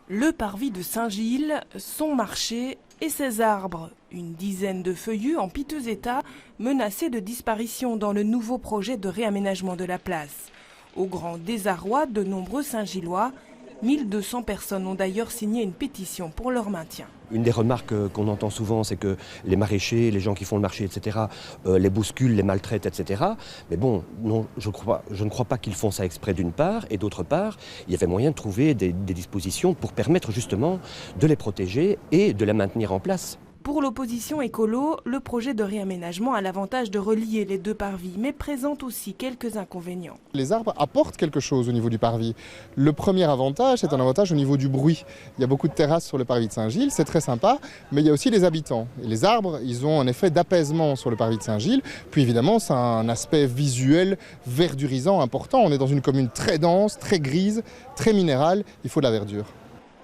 Le parvis de Saint-Gilles, son marché et ses arbres. Une dizaine de feuillus en piteux état, menacés de disparition dans le nouveau projet de réaménagement de la place. Au grand désarroi de nombreux Saint-Gillois, 1200 personnes ont d'ailleurs signé une pétition pour leur maintien. Une des remarques qu'on entend souvent, c'est que les maraîchers, les gens qui font le marché, etc., les bousculent, les maltraitent, etc. Mais bon, non, je ne crois pas qu'ils font ça exprès d'une part. Et d'autre part, il y avait moyen de trouver des dispositions pour permettre justement de les protéger et de les maintenir en place. Pour l'opposition écolo, le projet de réaménagement a l'avantage de relier les deux parvis, mais présente aussi quelques inconvénients. Les arbres apportent quelque chose au niveau du parvis. Le premier avantage, c'est un avantage au niveau du bruit. Il y a beaucoup de terrasses sur le parvis de Saint-Gilles, c'est très sympa, mais il y a aussi les habitants. Et les arbres, ils ont un effet d'apaisement sur le parvis de Saint-Gilles. Puis évidemment, ça a un aspect visuel verdurisant important. On est dans une commune très dense, très grise, très minérale, il faut de la verdure.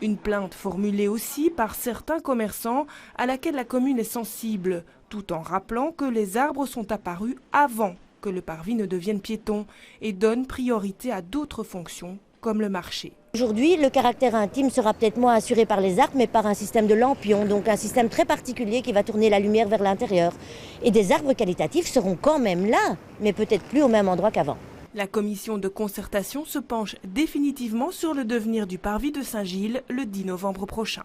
Une plainte formulée aussi par certains commerçants à laquelle la commune est sensible, tout en rappelant que les arbres sont apparus avant que le parvis ne devienne piéton et donnent priorité à d'autres fonctions comme le marché. Aujourd'hui, le caractère intime sera peut-être moins assuré par les arbres, mais par un système de lampions, donc un système très particulier qui va tourner la lumière vers l'intérieur. Et des arbres qualitatifs seront quand même là, mais peut-être plus au même endroit qu'avant. La commission de concertation se penche définitivement sur le devenir du parvis de Saint-Gilles le 10 novembre prochain.